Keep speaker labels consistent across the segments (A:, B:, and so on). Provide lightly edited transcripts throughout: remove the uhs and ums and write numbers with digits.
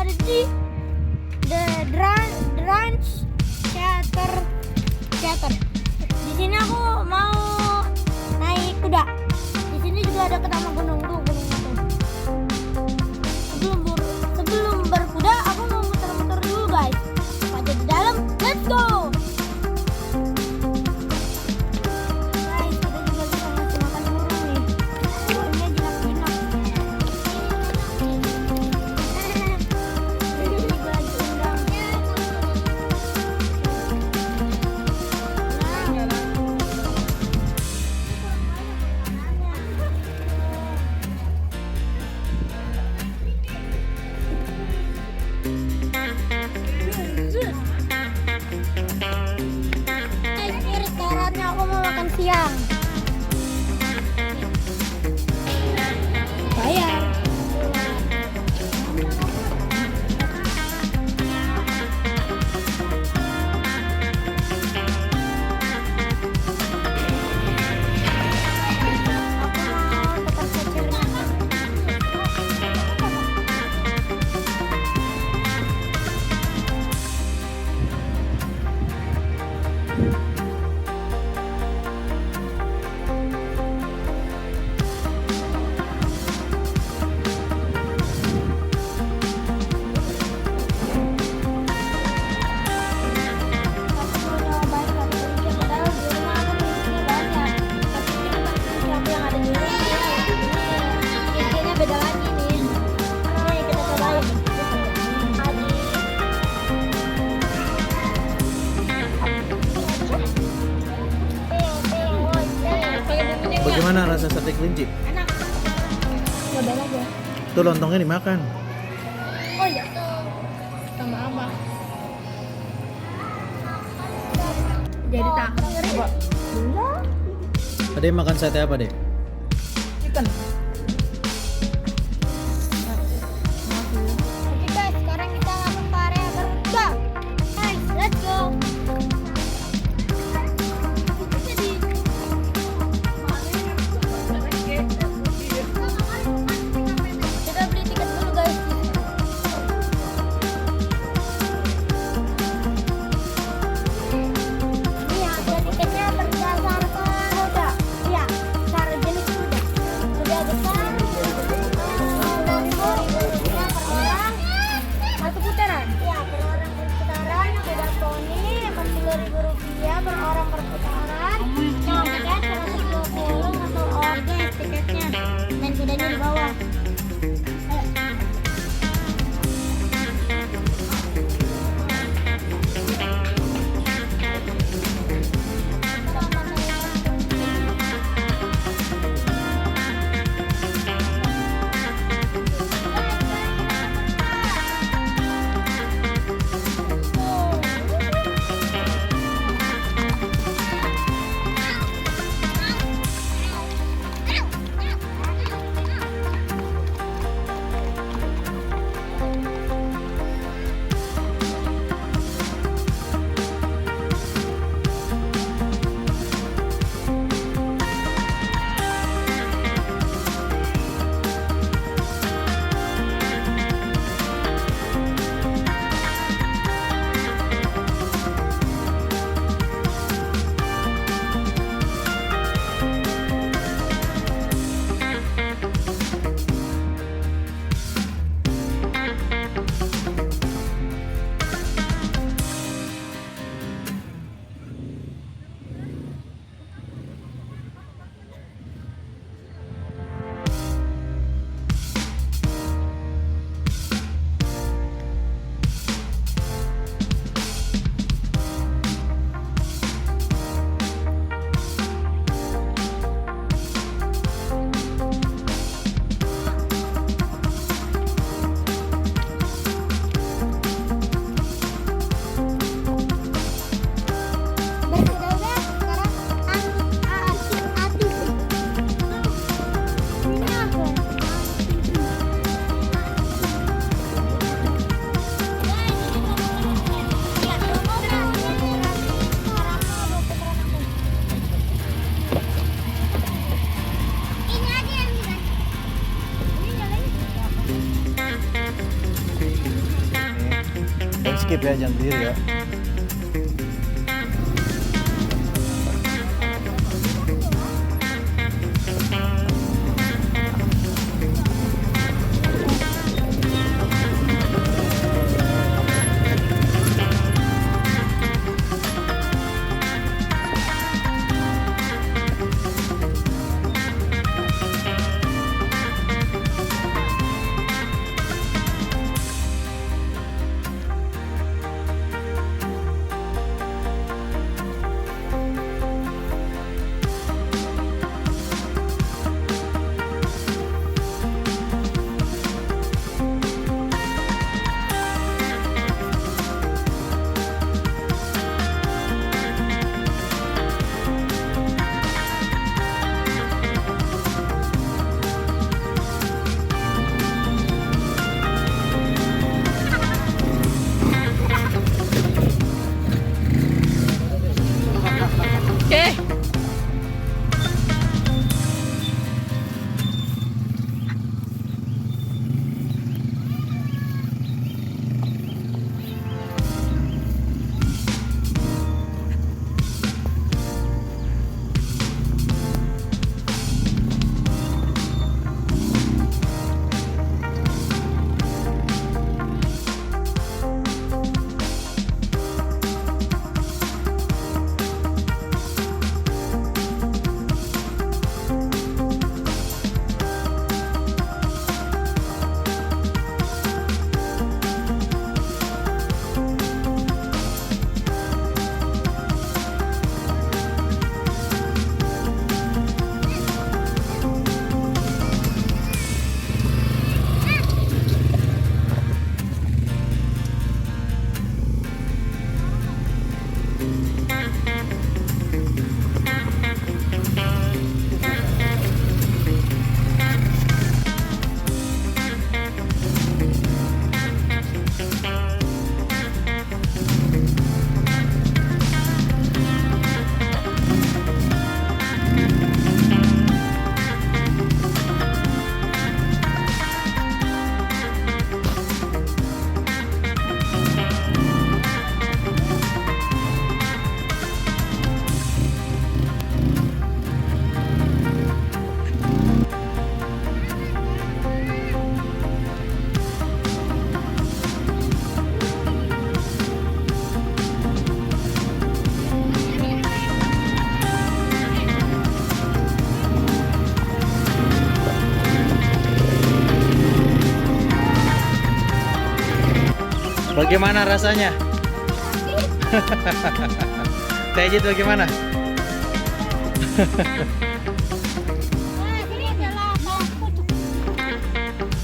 A: ada di The Ranch Theater. Di sini aku mau naik kuda. Di sini juga ada ketama gunung tuh, gunung itu. Sebelum berkuda, aku mau muter-muter dulu guys. Pada di dalam, let's go. Guys, kita juga bisa ngasih makan burung nih. Burungnya jinak-jinak. Ini juga lagi undang. Ini restorannya, aku mau makan siang. Bayar. Aku mau tempat kecilnya.
B: Bagaimana rasa sate kelinci?
A: Enak. Cobain aja.
B: Tuh lontongnya dimakan.
A: Oh iya. Sama apa? Jadi tak. Coba.
B: Tadi makan sate apa deh?
A: Chicken. Oke guys, sekarang kita langsung ke area berkuda. Guys, let's go. Kita beli tiket dulu guys. Iya, ada tiketnya berdasarkan kuda. Iya, cara jenis kuda. Kuda besar, 20.000 per orang. Satu putaran. Iya, per orang per putaran. Kuda poni 40.000 per orang per putaran. Nah, tiket 120 atau oke tiketnya. Dan kudanya di bawah.
B: skip ya, jangan berdiri ya. Bagaimana rasanya? Tejit bagaimana?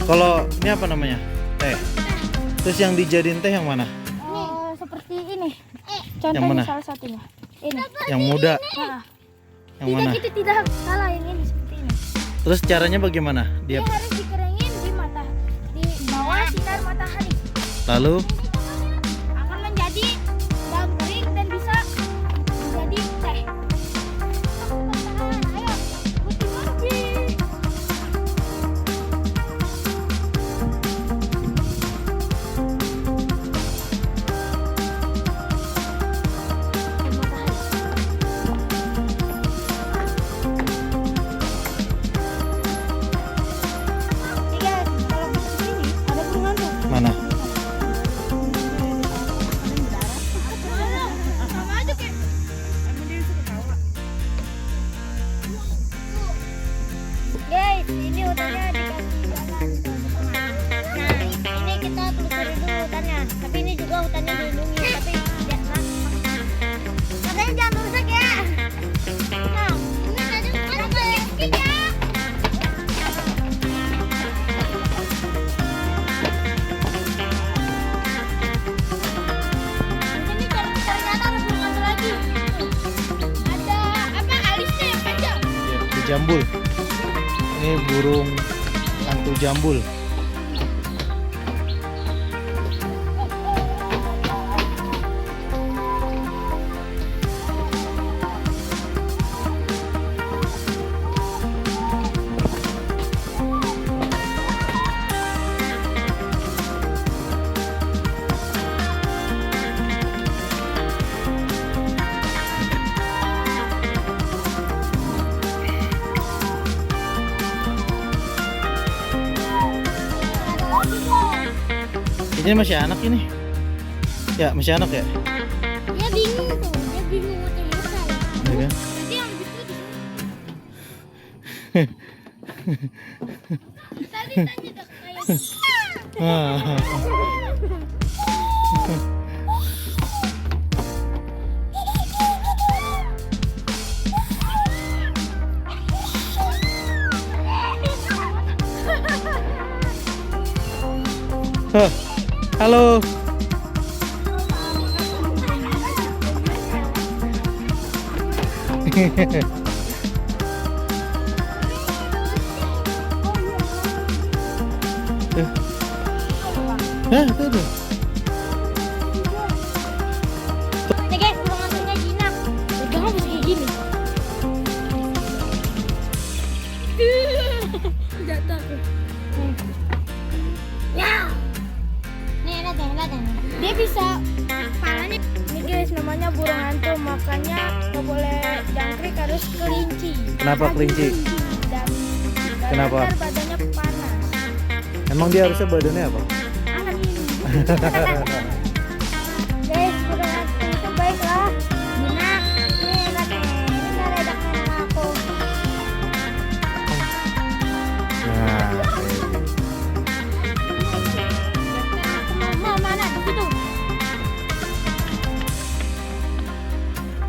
B: Kalau ini apa namanya? Teh. Terus yang dijadiin teh yang mana?
A: Oh, seperti ini.
B: Yang mana?
A: Contohnya salah satunya. Ini.
B: Yang muda.
A: Nah,
B: Yang mana?
A: Itu tidak salah yang ini seperti ini.
B: Terus caranya bagaimana?
A: Dia harus dikeringin di bawah sinar matahari.
B: Lalu
A: Akan menjadi daun kering dan bisa menjadi teh. Ayo, putih lagi.
B: mana?
A: Guys, ini hutannya dikasih jalan ke tengah. Nah, ini kita telusuri dulu hutannya. Tapi ini juga hutannya dilindungi, tapi tidak katanya jangan rusak ya. Nah, ini ada sedikit ya. Ini ternyata ada burung lagi. Ada apa alisnya yang panjang?
B: Ya, di jambul. Ini burung hantu jambul. Ini masih anak ini. Ya, masih anak ya?
A: Dia bingung tuh, dia bingung mau selesai.
B: Iya kan?
A: Nanti yang lebih tua di sini. Tadi tanya dok kayak.
B: Hah, halo. Hah, itu tuh.
A: Nih guys, burung hantunya jinak. Jangan bisa kayak gini. Jatuh tuh. Ya. Nih, lihat nih. Dia bisa palanya. Ini guys, namanya burung hantu, makanya nggak boleh jangkrik, harus kelinci.
B: Kenapa kelinci?
A: Dan
B: Kenapa?
A: ntar badannya panas.
B: Emang dia harusnya badannya apa?
A: Anget ini. Guys, burung hantu itu baik lah. Jinak. Nih, lihat nih. Ini ledak mainan aku.
B: Nah,
A: Mau mana di situ?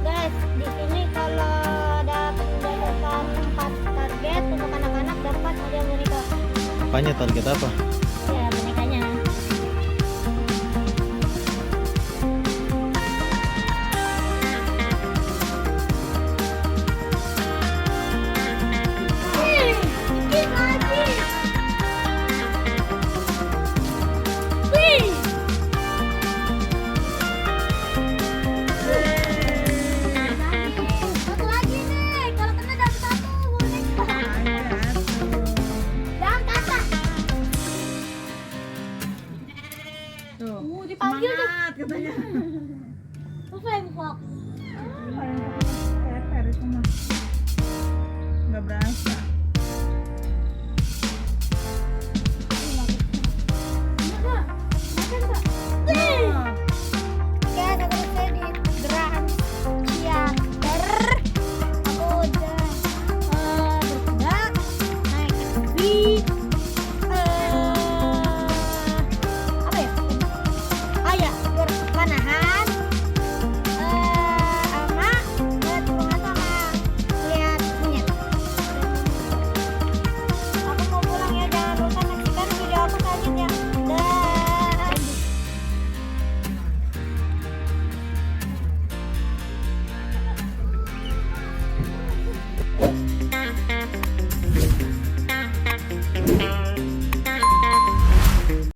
A: Guys, di sini kalau dapat 4 target untuk anak-anak dapat hadiah boneka.
B: apanya target apa?
A: Ya, bonekanya. Dikit lagi. Wih. Satu lagi nih, kalau kena dapat 1 boneka. Jangan kata.
C: Tuh,
A: Dipanggil tuh.
C: semangat katanya.
A: Flying Fox.
C: Nggak berasa.